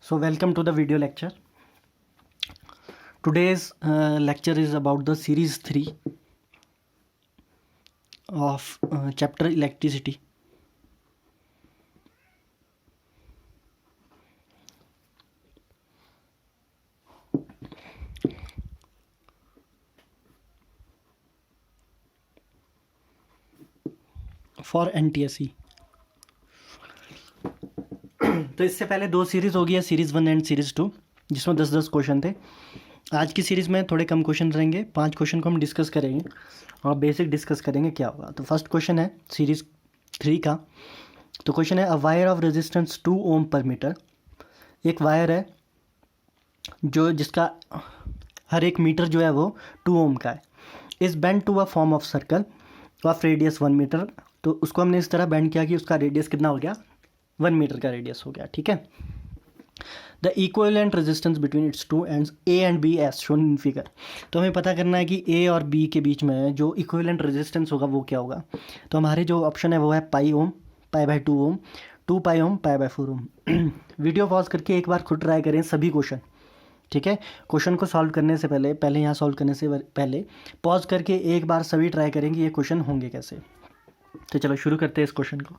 So welcome to the video lecture. Today's lecture is about the series 3 of chapter electricity. For NTSE. तो इससे पहले दो series हो गई है, सीरीज़ 1 एंड सीरीज़ 2, जिसमें 10-10 क्वेश्चन थे। आज की सीरीज़ में थोड़े कम क्वेश्चन रहेंगे, 5 क्वेश्चन को हम डिस्कस करेंगे और बेसिक डिस्कस करेंगे क्या होगा। तो फर्स्ट क्वेश्चन है सीरीज़ 3 का। तो क्वेश्चन है, अ वायर ऑफ रेजिस्टेंस 2 ओम पर मीटर। एक वायर है जो जिसका हर एक मीटर जो है वो 2 ओम का है। इस bend to a form of circle of radius 1 metre. तो उसको हमने इस तरह बेंड किया कि उसका रेडियस कितना हो गया, 1 मीटर का रेडियस हो गया। ठीक है। The equivalent resistance between its two ends A and B as shown in figure. तो हमें पता करना है कि ए और बी के बीच में जो इक्विवेलेंट रेजिस्टेंस होगा वो क्या होगा। तो हमारे जो ऑप्शन है वो है pi ohm, pi by 2 ohm, 2 pi ohm, pi by 4 ohm. Video pause करके एक बार खुद ट्राई करें सभी क्वेश्चन। ठीक है। क्वेश्चन को सॉल्व करने से पहले यहाँ सॉल्व करने से पहले पॉज करके एक बार सभी ट्राई करेंगे ये क्वेश्चन होंगे कैसे। तो चलो शुरू करते हैं इस क्वेश्चन को।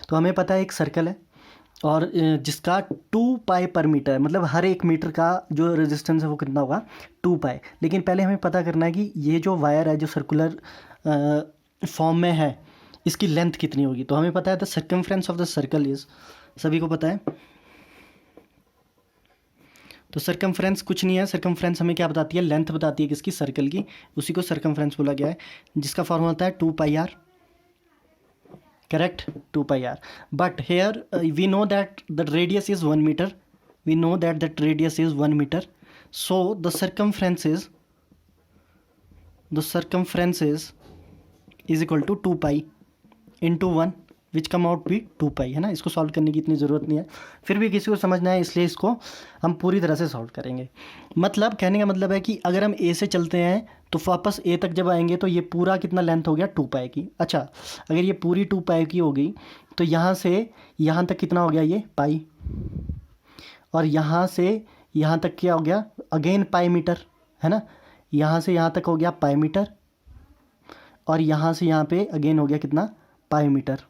तो हमें पता है एक सर्कल है और जिसका 2 पाई पर मीटर है, मतलब हर एक मीटर का जो रेजिस्टेंस है वो कितना होगा, 2 पाई। लेकिन पहले हमें पता करना है कि ये जो वायर है जो सर्कुलर फॉर्म में है इसकी लेंथ कितनी होगी। तो हमें पता है the circumference of the circle is, सभी को पता है। तो सर्कमफ्रेंस कुछ नहीं है, सर्कमफ्रेंस हमें क्या बताती है, लेंथ बताती है किसकी, सर्कल की। उसी को सर्कमफ्रेंस बोला गया है, जिसका फॉर्मूला होता है 2 पाई are. Correct, 2 pi r. But here we know that the radius is 1 meter. We know that radius is 1 meter. So the circumference is equal to 2 pi into 1, which come out be 2 pi, है ना। इसको solve करने की इतनी ज़रूरत नहीं है, फिर भी किसी को समझना है इसलिए इसको हम पूरी तरह से सॉल्व करेंगे। मतलब कहने का मतलब है कि अगर हम ए से चलते हैं तो वापस ए तक जब आएंगे तो ये पूरा कितना लेंथ हो गया, 2 पाई की। अच्छा, अगर ये पूरी 2 पाई की हो गई तो यहाँ से यहाँ तक कितना हो गया, ये पाई। और यहाँ से यहाँ तक क्या हो गया, अगेन पाई मीटर, है ना। यहाँ से यहाँ तक हो गया पाई मीटर और यहाँ से यहाँ पे अगेन हो गया कितना, पाई मीटर।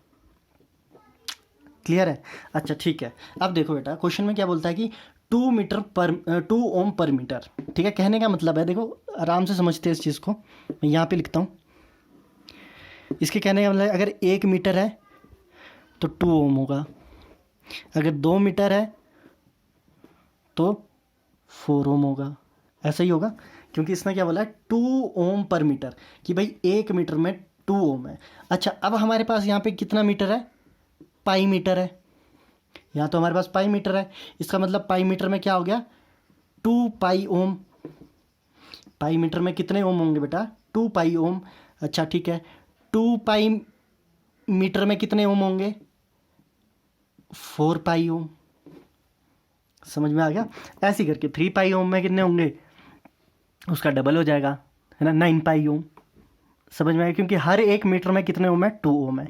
क्लियर है। अच्छा ठीक है। अब देखो बेटा, क्वेश्चन में क्या बोलता है कि 2 ओम पर मीटर। ठीक है। कहने का मतलब है, देखो आराम से समझते हैं इस चीज़ को, मैं यहाँ पे लिखता हूँ। इसके कहने का मतलब है अगर 1 मीटर है तो 2 ओम होगा, अगर 2 मीटर है तो 4 ओम होगा। ऐसा ही होगा, क्योंकि इसने क्या बोला है, 2 ओम पर मीटर, कि भाई 1 मीटर में 2 ओम है। अच्छा, अब हमारे पास यहाँ पे कितना मीटर है, पाई मीटर है। यहाँ तो हमारे पास पाई मीटर है, इसका मतलब पाई मीटर में क्या हो गया, 2 पाई ओम। पाई मीटर में कितने ओम होंगे बेटा, 2 पाई ओम। अच्छा ठीक है, 2 पाई मीटर में कितने ओम होंगे, 4 पाई ओम। समझ में आ गया। ऐसे करके 3 पाई ओम में कितने होंगे, उसका डबल हो जाएगा, है ना, 9 पाई ओम। समझ में आया, क्योंकि हर एक मीटर में कितने ओम है, 2 ओम है।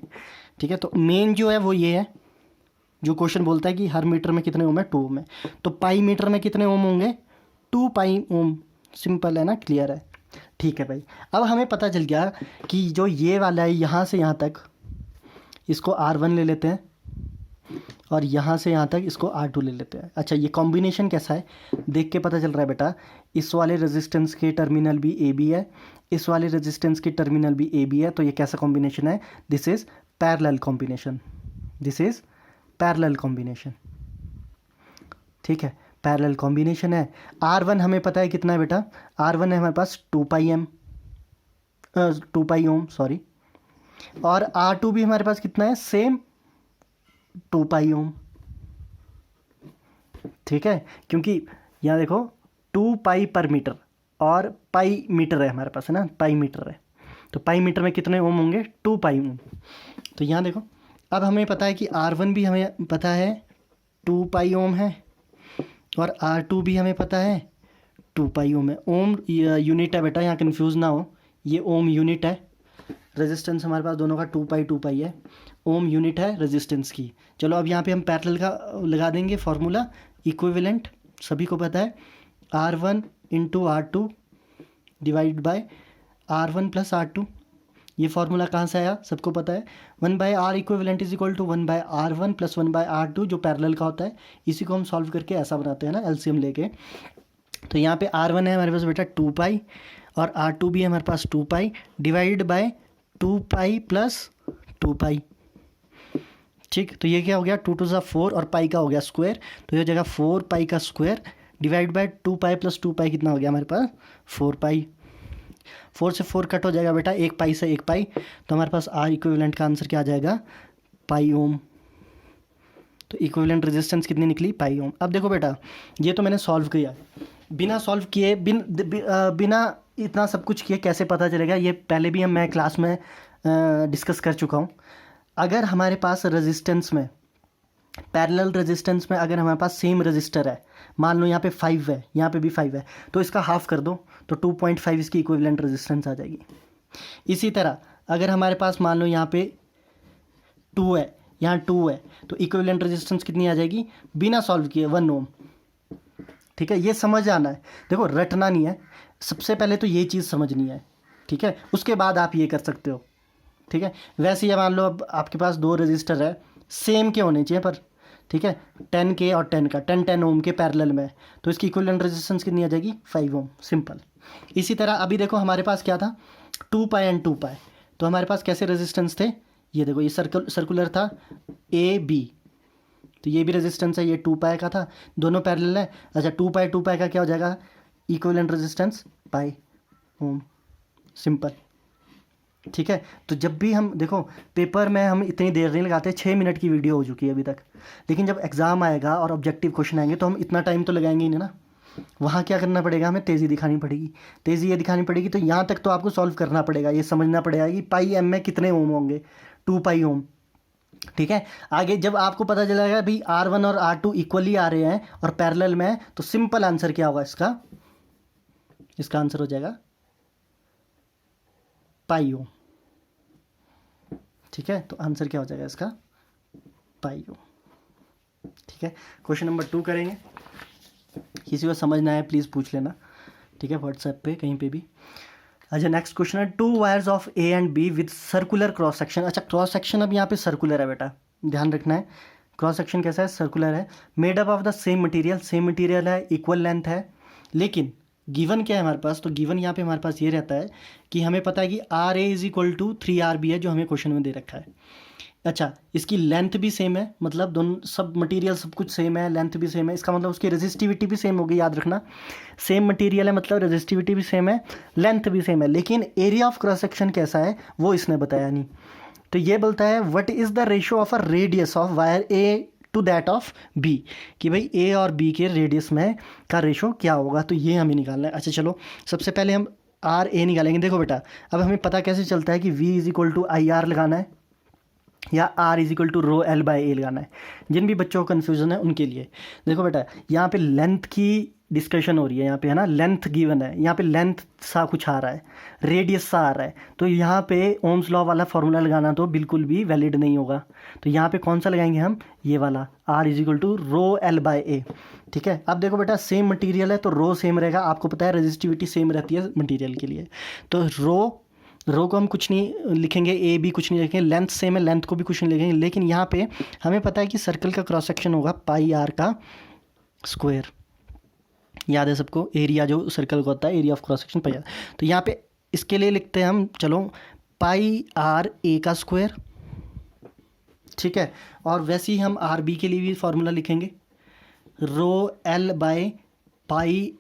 ठीक है। तो मेन जो है वो ये है, जो क्वेश्चन बोलता है कि हर मीटर में कितने ओम है, 2 ओम है। तो पाई मीटर में कितने ओम होंगे, 2 पाई ओम। सिंपल है ना, क्लियर है। ठीक है भाई। अब हमें पता चल गया कि जो ये वाला है यहाँ से यहाँ तक, इसको R1 ले लेते हैं और यहाँ से यहाँ तक इसको R2 ले लेते हैं। अच्छा, ये कॉम्बिनेशन कैसा है देख के पता चल रहा है बेटा। इस वाले रेजिस्टेंस के टर्मिनल भी ए बी है, इस वाले रेजिस्टेंस की टर्मिनल भी ए बी है। तो ये कैसा कॉम्बिनेशन है, this is parallel combination, this is parallel combination. ठीक है, पैरेलल कॉम्बिनेशन है। R1 हमें पता है कितना है बेटा, R1 है हमारे पास 2 पाई एम, 2 पाई ओम सॉरी। और R2 भी हमारे पास कितना है, सेम 2 पाई ओम। ठीक है, क्योंकि यहाँ देखो 2 पाई पर मीटर और पाई मीटर है हमारे पास, है ना, पाई मीटर है। तो पाई मीटर में कितने ओम होंगे, 2 पाई ओम। तो यहाँ देखो, अब हमें पता है कि R1 भी हमें पता है 2 पाई ओम है और R2 भी हमें पता है 2 पाई ओम है। ओम यूनिट है बेटा, यहाँ कन्फ्यूज़ ना हो, ये ओम यूनिट है। रेजिस्टेंस हमारे पास दोनों का 2 पाई है, ओम यूनिट है रेजिस्टेंस की। चलो अब यहाँ पे हम पैरेलल का लगा देंगे फॉर्मूला, इक्विवेलेंट सभी को पता है, R1 into R2 divide by R1 plus R2। ये फार्मूला कहाँ से आया, सबको पता है, 1/R equivalent is equal to 1/R1 plus 1/R2 जो पैरेलल का होता है। इसी को हम सॉल्व करके ऐसा बनाते हैं ना एलसीएम लेके। तो यहाँ पे R1 है हमारे पास बेटा 2 पाई और R2 भी है हमारे पास 2 pi divide by 2 pi plus 2 पाई। ठीक, तो ये क्या हो गया, 2 टू ज़ा 4 और पाई का हो गया स्क्वायर, तो ये हो जाएगा 4 पाई का square divide by 2 pi plus 2 पाई कितना हो गया हमारे पास 4 पाई। 4 से 4 कट हो जाएगा बेटा, 1 पाई से 1 पाई, तो हमारे पास R इक्विवेलेंट का आंसर क्या आ जाएगा, पाई ओम। तो इक्विवेलेंट रेजिस्टेंस कितनी निकली, पाई ओम। अब देखो बेटा ये तो मैंने सॉल्व किया, बिना सॉल्व किए बिना इतना सब कुछ किए कैसे पता चलेगा, ये पहले भी मैं क्लास में डिस्कस कर चुका हूँ। अगर हमारे पास रेजिस्टेंस में, पैरेलल रेजिस्टेंस में अगर हमारे पास सेम रेजिस्टर है, मान लो यहाँ पे 5 है, यहाँ पे भी 5 है, तो इसका हाफ कर दो तो 2.5 इसकी इक्विवेलेंट रेजिस्टेंस आ जाएगी। इसी तरह अगर हमारे पास मान लो यहाँ पे 2 है, यहाँ 2 है, तो इक्विवेलेंट रेजिस्टेंस कितनी आ जाएगी बिना सॉल्व किए 1 ओम। ठीक है, ये समझ आना है, देखो रटना नहीं है, सबसे पहले तो ये चीज़ समझनी है। ठीक है, उसके बाद आप ये कर सकते हो। ठीक है, वैसे ये मान लो अब आपके पास 2 रजिस्टर है, सेम के होने चाहिए पर, ठीक है, 10 के और 10 का 10 ओम के पैरेलल में, तो इसकी इक्विवेलेंट रेजिस्टेंस कितनी आ जाएगी 5 ओम, सिंपल। इसी तरह अभी देखो हमारे पास क्या था 2 पाई एंड 2 पाई, तो हमारे पास कैसे रेजिस्टेंस थे, ये देखो ये सर्कुलर था ए बी, तो ये भी रेजिस्टेंस है, ये 2 पाई का था, दोनों पैरेलल है। अच्छा 2 पाई का क्या हो जाएगा इक्विवेलेंट रेजिस्टेंस पाई ओम, सिंपल। ठीक है, तो जब भी हम देखो पेपर में हम इतनी देर नहीं लगाते, 6 मिनट की वीडियो हो चुकी है अभी तक, लेकिन जब एग्ज़ाम आएगा और ऑब्जेक्टिव क्वेश्चन आएंगे तो हम इतना टाइम तो लगाएंगे ही नहीं ना। वहाँ क्या करना पड़ेगा, हमें तेज़ी दिखानी पड़ेगी, तेज़ी ये दिखानी पड़ेगी, तो यहाँ तक तो आपको सॉल्व करना पड़ेगा, ये समझना पड़ेगा कि पाई एम में कितने ओम होंगे, 2 पाई ओम। ठीक है, आगे जब आपको पता चलेगा भाई R1 और R2 इक्वली आ रहे हैं और पैरेलल में है, तो सिंपल आंसर क्या होगा इसका आंसर हो जाएगा पाई ओम। ठीक है, तो आंसर क्या हो जाएगा इसका पाई ओम। ठीक है, क्वेश्चन नंबर 2 करेंगे, किसी को समझना है प्लीज़ पूछ लेना। ठीक है, व्हाट्सएप पे कहीं पे भी। अच्छा नेक्स्ट क्वेश्चन है 2 wires of A and be with circular cross section. अच्छा क्रॉस सेक्शन अब यहाँ पे सर्कुलर है बेटा, ध्यान रखना है, क्रॉस सेक्शन कैसा है, सर्कुलर है, made up of the same material, same material है, इक्वल लेंथ है, लेकिन गिवन क्या है हमारे पास, तो गिवन यहाँ पे हमारे पास ये रहता है कि हमें पता है कि R A is equal to 3RB है जो हमें क्वेश्चन में दे रखा है। अच्छा इसकी लेंथ भी सेम है, मतलब दोनों सब मटेरियल सब कुछ सेम है, लेंथ भी सेम है, इसका मतलब उसकी रेजिस्टिविटी भी सेम होगी, याद रखना सेम मटेरियल है मतलब रेजिस्टिविटी भी सेम है, लेंथ भी सेम है, लेकिन एरिया ऑफ क्रॉस सेक्शन कैसा है वो इसने बताया नहीं। तो ये बोलता है what is the ratio of a radius of wire A to that of B, कि भाई ए और बी के रेडियस में का रेशो क्या होगा, तो ये हमें निकालना है। अच्छा चलो सबसे पहले हम आर ए निकालेंगे। देखो बेटा अब हमें पता कैसे चलता है कि V is equal to IR लगाना है या R is equal to rho L by A लगाना है, जिन भी बच्चों को कन्फ्यूज़न है उनके लिए। देखो बेटा यहाँ पे लेंथ की डिस्कशन हो रही है, यहाँ पे है ना लेंथ गिवन है, यहाँ पे लेंथ सा कुछ आ रहा है, रेडियस सा आ रहा है, तो यहाँ पे ओम्स लॉ वाला फॉर्मूला लगाना तो बिल्कुल भी वैलिड नहीं होगा। तो यहाँ पे कौन सा लगाएंगे हम, ये वाला R is equal to rho L by A. ठीक है, अब देखो बेटा सेम मटीरियल है तो रो सेम रहेगा, आपको पता है रेजिस्टिविटी सेम रहती है मटीरियल के लिए, तो रो को हम कुछ नहीं लिखेंगे, ए बी कुछ नहीं लिखेंगे, लेंथ सेम है लेंथ को भी कुछ नहीं लिखेंगे, लेकिन यहाँ पे हमें पता है कि सर्कल का क्रॉस सेक्शन होगा पाई आर का स्क्वायर, याद है सबको, एरिया जो सर्कल का होता है area of cross section pi R. तो यहाँ पे इसके लिए लिखते हैं हम, चलो पाई आर ए का स्क्वायर। ठीक है, और वैसे ही हम आर बी के लिए भी फॉर्मूला लिखेंगे, rho L by pi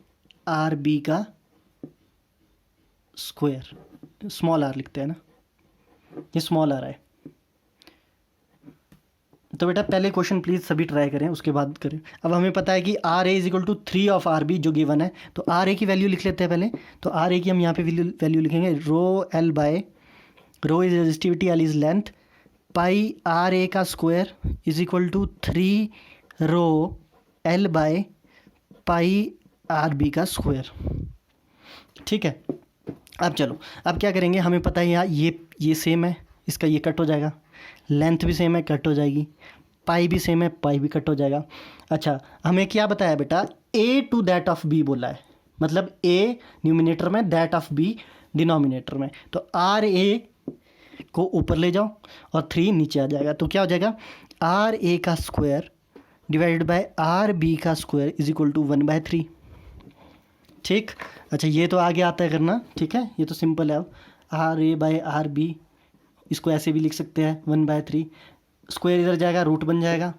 R B का स्क्वायर, स्मॉल आर लिखते हैं ना, ये स्मॉल आर है। तो बेटा पहले क्वेश्चन प्लीज़ सभी ट्राई करें उसके बाद करें। अब हमें पता है कि R A is equal to 3 of R B जो गिवन है, तो आर ए की वैल्यू लिख लेते हैं पहले। तो आर ए की हम यहाँ पे वैल्यू लिखेंगे, rho L by, rho is resistivity, L is length, pi R A का square is equal to 3 rho L by pi R B का स्क्वायर। ठीक है, अब चलो, अब क्या करेंगे, हमें पता है यहाँ ये सेम है, इसका ये कट हो जाएगा, लेंथ भी सेम है, कट हो जाएगी, पाई भी सेम है, पाई भी कट हो जाएगा। अच्छा, हमें क्या बताया बेटा, ए टू दैट ऑफ बी बोला है, मतलब ए न्यूमिनेटर में, दैट ऑफ बी डिनोमिनेटर में। तो आर ए को ऊपर ले जाओ और 3 नीचे आ जाएगा, तो क्या हो जाएगा, आर ए का square divided by R B का स्क्वायर इज इक्वल टू 1/3। ठीक। अच्छा, ये तो आगे आता है करना, ठीक है, ये तो सिंपल है। अब R A by R B, इसको ऐसे भी लिख सकते हैं 1/3, स्क्वायर इधर जाएगा, रूट बन जाएगा,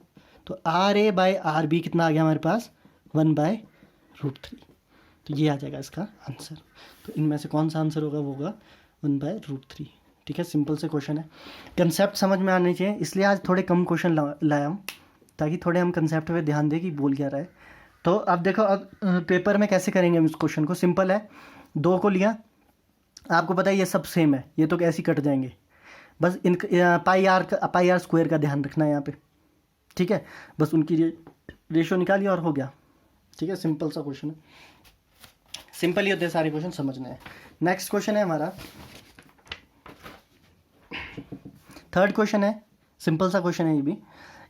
तो R A by R B कितना आ गया हमारे पास, 1/√3। तो ये आ जाएगा इसका आंसर। तो इनमें से कौन सा आंसर होगा, वो होगा 1/√3। ठीक है, सिंपल से क्वेश्चन है, कंसेप्ट समझ में आने चाहिए, इसलिए आज थोड़े कम क्वेश्चन लाया हूँ, ताकि थोड़े हम कंसेप्ट पे ध्यान दें कि बोल क्या रहा है। तो अब देखो, अब पेपर में कैसे करेंगे हम इस क्वेश्चन को, सिंपल है, 2 को लिया, आपको पता है ये सब सेम है, ये तो कैसे कट जाएंगे, बस इन पाई आर स्क्वायर का ध्यान रखना है यहाँ पे। ठीक है, बस उनकी रेशो निकालिए और हो गया। ठीक है, सिंपल सा क्वेश्चन है, सिंपल ही होते हैं सारे क्वेश्चन, समझने हैं। नेक्स्ट क्वेश्चन है हमारा, थर्ड क्वेश्चन है, सिंपल सा क्वेश्चन है ये भी।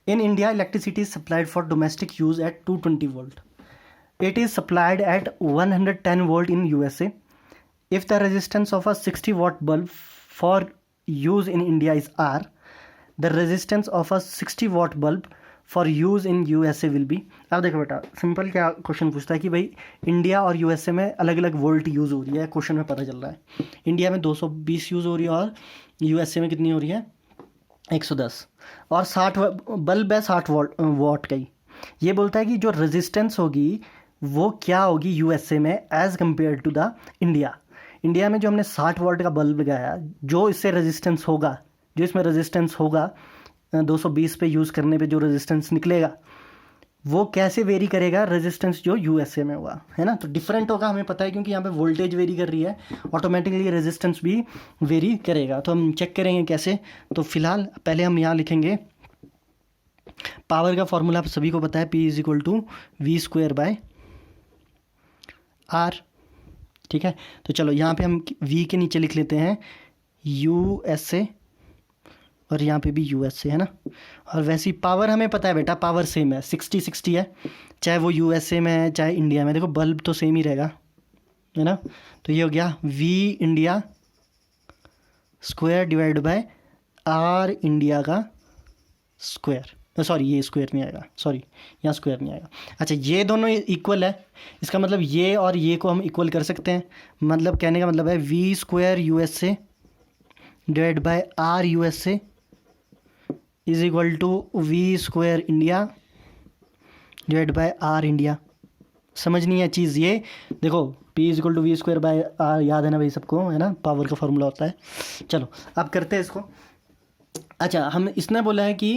In India electricity is supplied for domestic use at 220 volt, it is supplied at 110 volt in USA. If the resistance of a 60 watt bulb for use in India is R, the resistance of a 60 watt bulb for use in USA will be. अब देखो बेटा, simple क्या question पूछता है कि भाई India और USA में अलग अलग वोल्ट यूज़ हो रही है, क्वेश्चन में पता चल रहा है। इंडिया में 220 यूज़ हो रही है और यूएसए में कितनी हो रही है, 110, और 60 बल्ब है 60 वॉट का ही। ये बोलता है कि जो रेजिस्टेंस होगी वो क्या होगी यूएसए में as compare to the India. India में जो हमने 60 वॉट का बल्ब लगाया, जो इससे रेजिस्टेंस होगा, जो इसमें रेजिस्टेंस होगा 220 पे यूज़ करने पे जो रेजिस्टेंस निकलेगा, वो कैसे वेरी करेगा रेजिस्टेंस जो यूएसए में हुआ है ना। तो डिफरेंट होगा, हमें पता है, क्योंकि यहाँ पे वोल्टेज वेरी कर रही है, ऑटोमेटिकली रेजिस्टेंस भी वेरी करेगा। तो हम चेक करेंगे कैसे। तो फिलहाल पहले हम यहाँ लिखेंगे पावर का फॉर्मूला, आप सभी को पता है, P is equal to V² R। ठीक है, तो चलो यहाँ पे हम V के नीचे लिख लेते हैं USA, और यहाँ पे भी यूएसए है ना। और वैसी पावर हमें पता है बेटा, पावर सेम है, 60/60 है, चाहे वो यूएसए में है चाहे इंडिया में। देखो बल्ब तो सेम ही रहेगा, है ना। तो ये हो गया V India square divide by R India का स्क्वायर। सॉरी, ये स्क्वायर नहीं आएगा, सॉरी यहाँ स्क्वायर नहीं आएगा। अच्छा, ये दोनों इक्वल है, इसका मतलब ये और ये को हम इक्वल कर सकते हैं। मतलब कहने का मतलब है V² USA divide by R USA is equal to V² India divide by R India. समझनी है चीज़ ये, देखो P is equal to V² by R, याद है ना भाई सबको, है ना, पावर का फॉर्मूला होता है। चलो अब करते हैं इसको। अच्छा, हम इसने बोला है कि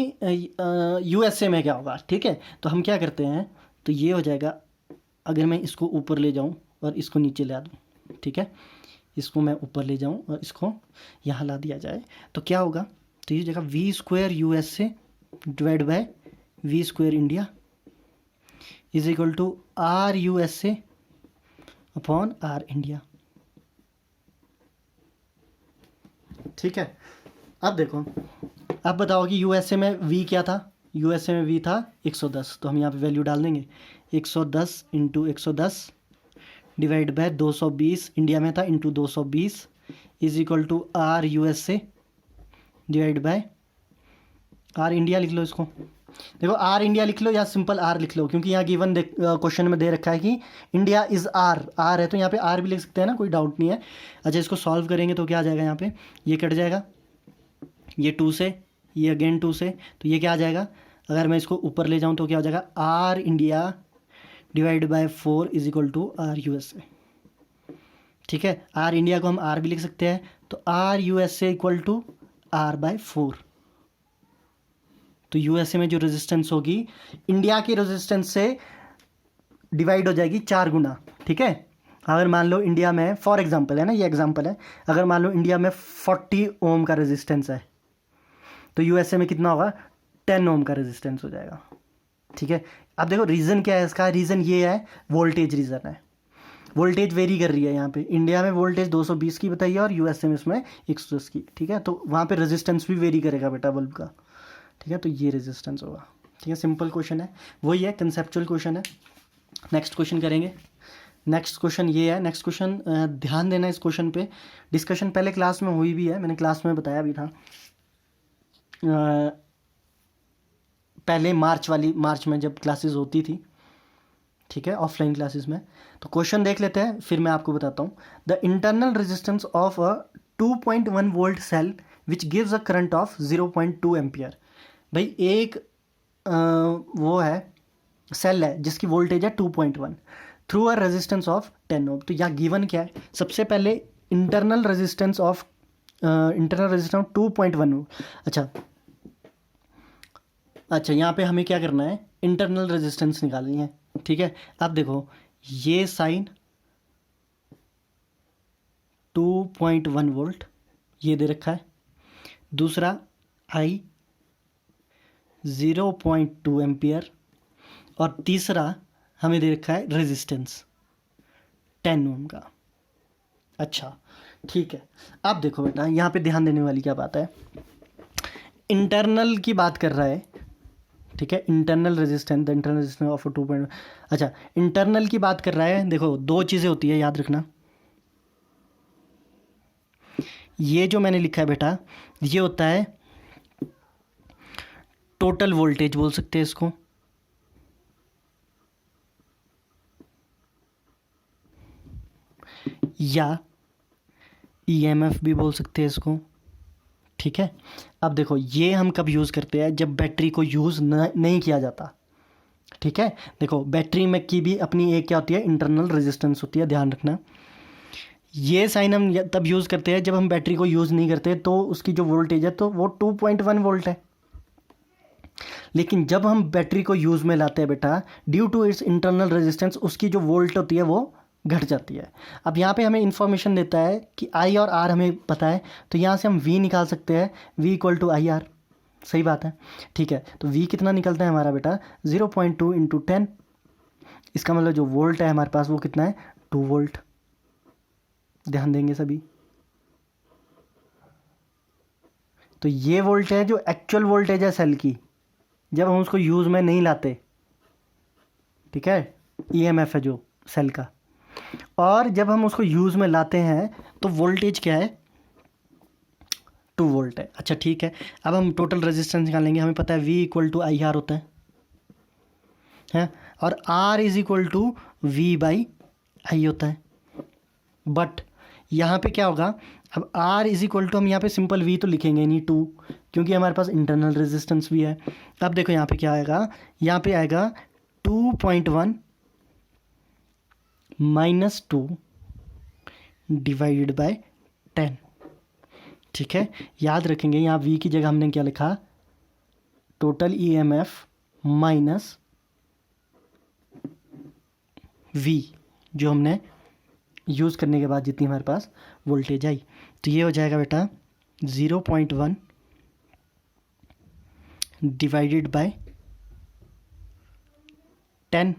यूएसए में क्या होगा, ठीक है, तो हम क्या करते हैं, तो ये हो जाएगा, अगर मैं इसको ऊपर ले जाऊँ और इसको नीचे ला दूँ, ठीक है, इसको मैं ऊपर ले जाऊँ और इसको यहाँ ला दिया जाए, तो क्या होगा, तो ये जगह V² USA divide by V² India is equal to R USA upon R India. ठीक है, अब देखो, अब बताओ कि यूएसए में V क्या था, यूएसए में V था 110, तो हम यहाँ पे वैल्यू डाल देंगे 110 इंटू 110 डिवाइड बाय 220, इंडिया में था, into 220 is equal to R USA divide by R India. लिख लो इसको, देखो R इंडिया लिख लो या सिंपल R लिख लो, क्योंकि यहाँ गिवन क्वेश्चन में दे रखा है कि इंडिया इज़ R है, तो यहाँ पे R भी लिख सकते हैं ना, कोई डाउट नहीं है। अच्छा, इसको सॉल्व करेंगे तो क्या आ जाएगा, यहाँ पे ये कट जाएगा, ये 2 से, ये अगेन 2 से, तो ये क्या आ जाएगा, अगर मैं इसको ऊपर ले जाऊँ तो क्या हो जाएगा, R India divide by 4 is equal to R USA. ठीक है, R इंडिया को हम R भी लिख सकते हैं, तो R USA equal to R/4। तो यूएसए में जो रेजिस्टेंस होगी इंडिया की रेजिस्टेंस से डिवाइड हो जाएगी 4 गुना। ठीक है, अगर मान लो इंडिया में, फॉर एग्जांपल है ना, ये एग्जांपल है, अगर मान लो इंडिया में 40 ओम का रेजिस्टेंस है, तो यूएसए में कितना होगा, 10 ओम का रेजिस्टेंस हो जाएगा। ठीक है, अब देखो रीज़न क्या है इसका, रीज़न ये है, वोल्टेज रीज़न है। वोल्टेज वेरी कर रही है। यहाँ पे इंडिया में वोल्टेज 220 की बताइए और यूएसए में इसमें 110 की, ठीक है। तो वहाँ पे रेजिस्टेंस भी वेरी करेगा बेटा बल्ब का, ठीक है। तो ये रेजिस्टेंस होगा, ठीक है। सिंपल क्वेश्चन है, वही है, कंसेप्चुअल क्वेश्चन है। नेक्स्ट क्वेश्चन करेंगे। नेक्स्ट क्वेश्चन ये है, नेक्स्ट क्वेश्चन ध्यान देना इस क्वेश्चन पे। डिस्कशन पहले क्लास में हुई भी है, मैंने क्लास में बताया भी था, पहले मार्च में जब क्लासेस होती थी, ठीक है, ऑफलाइन क्लासेस में। तो क्वेश्चन देख लेते हैं, फिर मैं आपको बताता हूँ। The internal resistance of a 2.1 volt cell which gives a current of 0.2 ampere. भाई एक वो है, सेल है जिसकी वोल्टेज है 2.1 थ्रू अ रेजिस्टेंस ऑफ 10 ओम। तो यहाँ गिवन क्या है, सबसे पहले इंटरनल रेजिस्टेंस ऑफ 2.1 ओम। अच्छा यहाँ पे हमें क्या करना है, इंटरनल रेजिस्टेंस निकालनी है, ठीक है। अब देखो ये साइन 2.1 वोल्ट ये दे रखा है, दूसरा आई 0.2 एम्पियर, और तीसरा हमें दे रखा है रेजिस्टेंस 10 ओम का। अच्छा ठीक है, अब देखो बेटा यहाँ पे ध्यान देने वाली क्या बात है, इंटरनल की बात कर रहा है, ठीक है। Internal resistance, the internal resistance of 2. अच्छा इंटरनल की बात कर रहा है। देखो दो चीज़ें होती है, याद रखना। ये जो मैंने लिखा है बेटा, ये होता है टोटल वोल्टेज बोल सकते हैं इसको, या ईएमएफ भी बोल सकते हैं इसको, ठीक है। अब देखो ये हम कब यूज़ करते हैं, जब बैटरी को यूज़ नहीं किया जाता, ठीक है। देखो बैटरी में की भी अपनी एक क्या होती है, इंटरनल रेजिस्टेंस होती है, ध्यान रखना। ये साइन हम तब यूज़ करते हैं जब हम बैटरी को यूज़ नहीं करते, तो उसकी जो वोल्टेज है तो वो 2.1 वोल्ट है। लेकिन जब हम बैटरी को यूज़ में लाते हैं बेटा, due to its internal resistance, उसकी जो वोल्ट होती है वो घट जाती है। अब यहाँ पे हमें इन्फॉर्मेशन देता है कि आई और आर हमें पता है, तो यहाँ से हम वी निकाल सकते हैं, V equal to I R. सही बात है, ठीक है। तो वी कितना निकलता है हमारा बेटा, 0.2 इंटू 10। इसका मतलब जो वोल्ट है हमारे पास वो कितना है, 2 वोल्ट। ध्यान देंगे सभी। तो ये वोल्ट है जो एक्चुअल वोल्टेज है सेल की, जब हम उसको यूज़ में नहीं लाते, ठीक है। ईएमएफ है जो सेल का। और जब हम उसको यूज़ में लाते हैं तो वोल्टेज क्या है, 2 वोल्ट है। अच्छा ठीक है, अब हम टोटल रेजिस्टेंस निकालेंगे। हमें पता है V equal to I R होता है, और R is equal to V by I होता है। बट यहाँ पे क्या होगा, अब R इज इक्वल टू, हम यहाँ पे सिंपल V तो लिखेंगे नहीं 2, क्योंकि हमारे पास इंटरनल रेजिस्टेंस भी है। अब देखो यहाँ पे क्या आएगा, यहाँ पे आएगा 2.1 माइनस 2 डिवाइडेड बाय 10, ठीक है। याद रखेंगे यहाँ V की जगह हमने क्या लिखा, टोटल ईएमएफ माइनस V, जो हमने यूज़ करने के बाद जितनी हमारे पास वोल्टेज आई। तो ये हो जाएगा बेटा 0.1 डिवाइडेड बाय 10,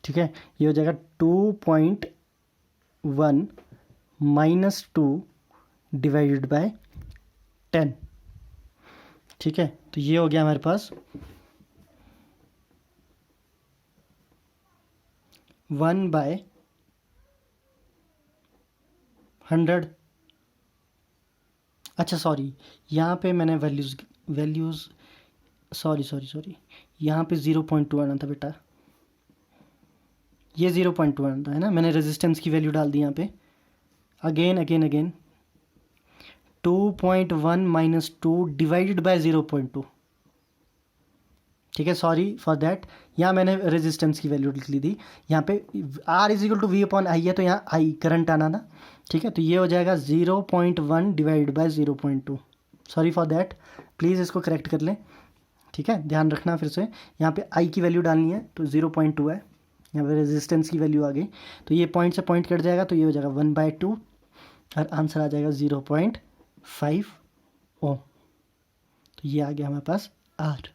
ठीक है। ये हो जाएगा 2.1 माइनस 2 डिवाइडेड बाय 10, ठीक है। तो ये हो गया हमारे पास 1/100। अच्छा सॉरी, यहाँ पे मैंने वैल्यूज़ सॉरी यहाँ पे 0.2 आना था बेटा, ये 0.2 आना था, है ना। मैंने रेजिस्टेंस की वैल्यू डाल दी यहाँ पे, अगेन 2.1 माइनस 2 डिवाइडेड बाय 0.2, ठीक है। सॉरी फॉर दैट, यहाँ मैंने रेजिस्टेंस की वैल्यू लिख ली थी। यहाँ पे R is equal to V upon I है, तो यहाँ आई करंट आना था, ठीक है। तो ये हो जाएगा 0.1 divide by 0.2। Sorry for that, please इसको करेक्ट कर लें, ठीक है। ध्यान रखना फिर से, यहाँ पे आई की वैल्यू डालनी है, तो 0.2 है, यहाँ पे रेजिस्टेंस की वैल्यू आ गई, तो ये पॉइंट से पॉइंट कट जाएगा, तो ये हो जाएगा 1/2, और आंसर आ जाएगा 0.5 ओम। तो ये आ गया हमारे पास R।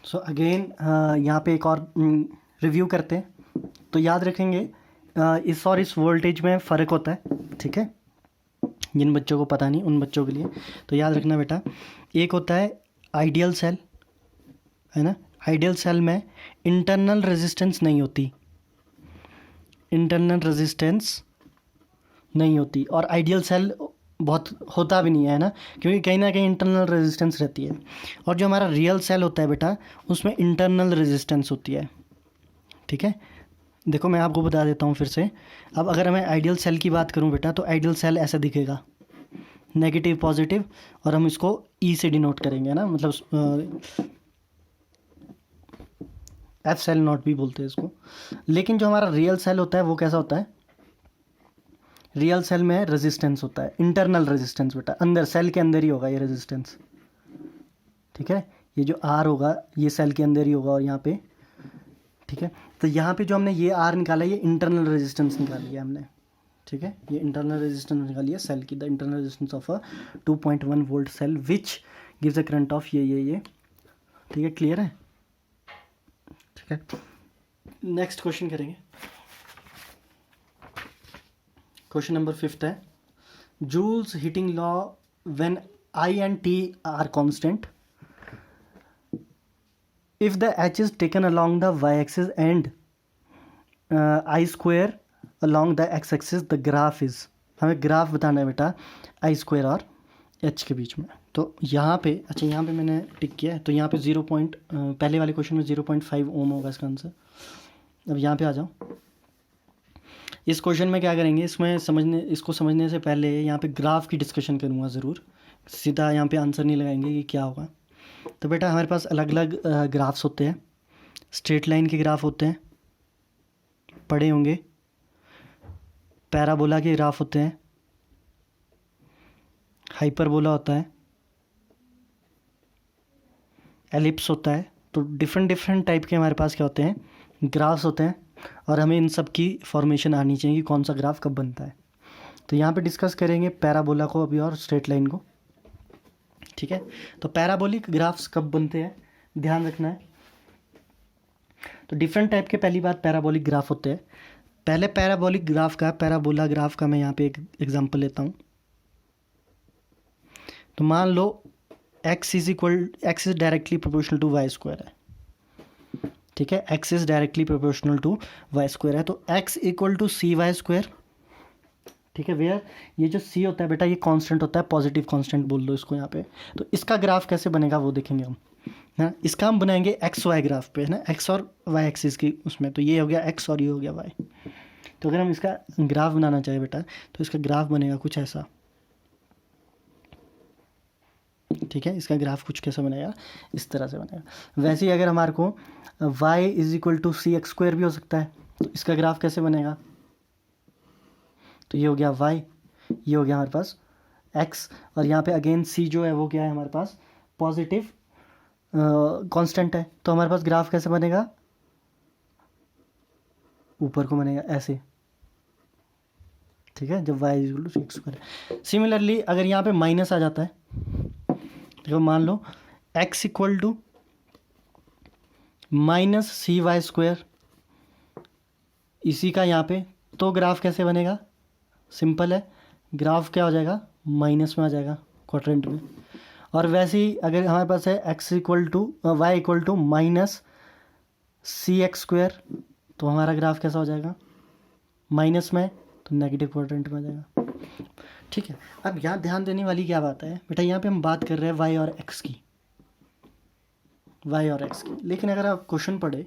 सो अगेन यहाँ पे एक और रिव्यू करते हैं। तो याद रखेंगे इस और इस वोल्टेज में फ़र्क होता है, ठीक है, जिन बच्चों को पता नहीं उन बच्चों के लिए। तो याद रखना बेटा, एक होता है आइडियल सेल, है ना। आइडियल सेल में इंटरनल रेजिस्टेंस नहीं होती, इंटरनल रेजिस्टेंस नहीं होती, और आइडियल सेल बहुत होता भी नहीं है ना, क्योंकि कहीं ना कहीं इंटरनल रेजिस्टेंस रहती है। और जो हमारा रियल सेल होता है बेटा, उसमें इंटरनल रेजिस्टेंस होती है, ठीक है। देखो मैं आपको बता देता हूँ फिर से। अब अगर मैं आइडियल सेल की बात करूँ बेटा, तो आइडियल सेल ऐसा दिखेगा, नेगेटिव पॉजिटिव, और हम इसको ई से डिनोट करेंगे ना, मतलब एफ सेल नॉट भी बोलते हैं इसको। लेकिन जो हमारा रियल सेल होता है वो कैसा होता है, रियल सेल में रेजिस्टेंस होता है, इंटरनल रेजिस्टेंस बेटा, अंदर सेल के अंदर ही होगा ये रेजिस्टेंस, ठीक है। ये जो आर होगा ये सेल के अंदर ही होगा, और यहाँ पे, ठीक है। तो यहाँ पे जो हमने ये आर निकाला है, ये इंटरनल रेजिस्टेंस निकाली है हमने, ठीक है। ये इंटरनल रेजिस्टेंस निकाली है सेल की, the internal resistance of a 2.1 volt cell which gives a current of ये, ठीक है, क्लियर है, ठीक है। नेक्स्ट क्वेश्चन करेंगे। क्वेश्चन नंबर 5 है, Joule's heating law when I and T are constant, if the H is taken along the y-axis and I square along the x-axis, the graph is, हमें graph बताना है बेटा I square और H के बीच में। तो यहाँ पे, अच्छा यहाँ पे मैंने टिक किया है, तो यहाँ पे पहले वाले क्वेश्चन में 0.5 ओम होगा इसका आंसर। अब यहाँ पे आ जाओ। इस क्वेश्चन में क्या करेंगे, इसको समझने से पहले यहाँ पे ग्राफ की डिस्कशन करूँगा ज़रूर, सीधा यहाँ पे आंसर नहीं लगाएंगे कि क्या होगा। तो बेटा हमारे पास अलग अलग ग्राफ्स होते हैं, स्ट्रेट लाइन के ग्राफ होते हैं, पढ़े होंगे, पैराबोला के ग्राफ होते हैं, हाइपरबोला होता है, एलिप्स होता है। तो डिफरेंट टाइप के हमारे पास क्या होते हैं, ग्राफ्स होते हैं, और हमें इन सब की फॉर्मेशन आनी चाहिए कि कौन सा ग्राफ कब बनता है। तो यहाँ पे डिस्कस करेंगे पैराबोला को अभी और स्ट्रेट लाइन को, ठीक है। तो पैराबोलिक ग्राफ्स कब बनते हैं ध्यान रखना है। तो डिफरेंट टाइप के, पहली बात पैराबोलिक ग्राफ होते हैं। पहले पैराबोलिक ग्राफ का, पैराबोला ग्राफ का मैं यहाँ पे एक एग्जांपल लेता हूँ। तो मान लो x is directly proportional to y square है, ठीक है, x is directly proportional to y square है। तो x equal to c y square, ठीक है। वेयर ये जो c होता है बेटा, ये कांस्टेंट होता है, पॉजिटिव कांस्टेंट बोल दो इसको यहाँ पे। तो इसका ग्राफ कैसे बनेगा वो देखेंगे हम, है। इसका हम बनाएंगे एक्स वाई ग्राफ पे, है ना, एक्स और वाई एक्सिस की उसमें। तो ये हो गया एक्स और ये हो गया वाई। तो अगर हम इसका ग्राफ बनाना चाहें बेटा, तो इसका ग्राफ बनेगा कुछ ऐसा, ठीक है। इसका ग्राफ कुछ कैसा बनेगा, इस तरह से बनेगा। वैसे ही अगर हमारे को y is equal to c x square भी हो सकता है, तो इसका ग्राफ कैसे बनेगा, तो ये हो गया y, ये हो गया हमारे पास x, और यहाँ पे अगेन c जो है वो क्या है हमारे पास, पॉजिटिव कांस्टेंट है। तो हमारे पास ग्राफ कैसे बनेगा, ऊपर को बनेगा ऐसे, ठीक है, जब y is equal to c x square. Similarly अगर यहाँ पे माइनस आ जाता है, देखो मान लो x equal to minus c y square, इसी का यहाँ पे, तो ग्राफ कैसे बनेगा, सिंपल है, ग्राफ क्या हो जाएगा, माइनस में आ जाएगा, क्वाड्रेंट में। और वैसे ही अगर हमारे पास है x equal to y equal to minus c x square, तो हमारा ग्राफ कैसा हो जाएगा, माइनस में, तो नेगेटिव क्वाड्रेंट में आ जाएगा, ठीक है। अब यहाँ ध्यान देने वाली क्या बात है बेटा, यहाँ पे हम बात कर रहे हैं y और x की, y और x की। लेकिन अगर आप क्वेश्चन पढ़े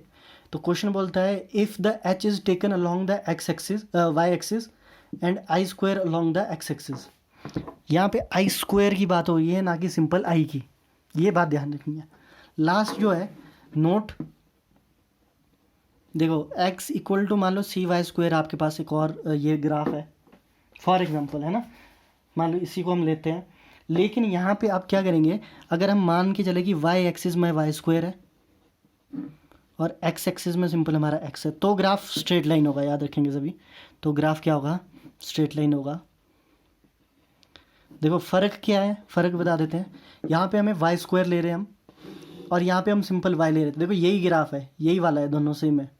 तो क्वेश्चन बोलता है if the h is taken along the x axis y axis and i square along the x axis. यहाँ पे i स्क्वायर की बात हो रही है, ना कि सिंपल i की, ये बात ध्यान रखनी है। लास्ट जो है नोट, देखो x इक्वल टू मान लो सी वाई स्क्वायर, आपके पास एक और ये ग्राफ है फॉर एग्जांपल, है ना, मान लो इसी को हम लेते हैं। लेकिन यहाँ पे आप क्या करेंगे, अगर हम मान के चले कि y एक्सिस में वाई स्क्वायर है और x एक्सिस में सिंपल हमारा x है, तो ग्राफ स्ट्रेट लाइन होगा, याद रखेंगे सभी। तो ग्राफ क्या होगा, स्ट्रेट लाइन होगा। देखो फ़र्क क्या है, फ़र्क बता देते हैं। यहाँ पे हमें वाई स्क्वायर ले रहे हैं हम, और यहाँ पे हम सिंपल y ले रहे थे। देखो यही ग्राफ है, यही वाला है, दोनों सेम है।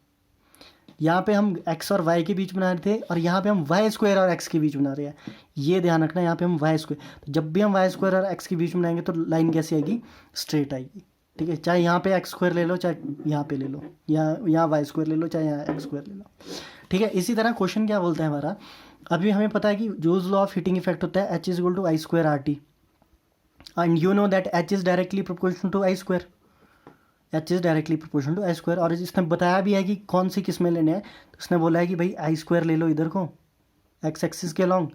यहाँ पे हम x और y के बीच बना रहे थे और यहाँ पे हम वाई स्क्वायर और x के बीच बना रहे हैं। ये ध्यान रखना, यहाँ पे हम वाई स्क्वायर, तो जब भी हम वाई स्क्वायर और x के बीच में बनाएंगे तो लाइन कैसी आएगी, स्ट्रेट आएगी। ठीक है, चाहे यहाँ पे एक्स स्क्वायर ले लो, चाहे यहाँ पे ले लो, या यहाँ वाई स्क्वायर ले लो, चाहे यहाँ एक्स स्क्वायर ले लो। ठीक है, इसी तरह क्वेश्चन क्या बोलता है हमारा, अभी हमें पता है कि Joule's law of heating effect होता है H is equal to I square R T, and you know that H is directly proportional to I square. H is directly proportional to I square, और इसने बताया भी है कि कौन सी किस्में लेने हैं। तो उसने बोला है कि भाई आई स्क्वायर ले लो इधर को एक्स एक्सिस के लॉन्ग,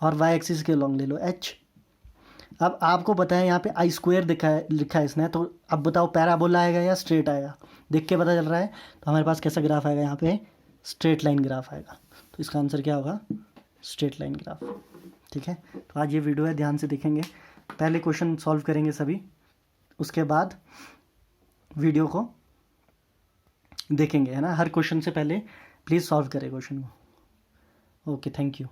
और वाई एक्सिस के लॉन्ग ले लो H। अब आपको पता है यहाँ पे आई स्क्वायर लिखा है इसने, तो अब बताओ पैराबोला आएगा या स्ट्रेट आएगा, देख के पता चल रहा है। तो हमारे पास कैसा ग्राफ आएगा, यहाँ पे स्ट्रेट लाइन ग्राफ आएगा। तो इसका आंसर क्या होगा, स्ट्रेट लाइन ग्राफ। ठीक है, तो आज ये वीडियो है, ध्यान से देखेंगे, पहले क्वेश्चन सॉल्व करेंगे सभी, उसके बाद वीडियो को देखेंगे, है ना। हर क्वेश्चन से पहले प्लीज़ सॉल्व करें क्वेश्चन को। Okay, thank you.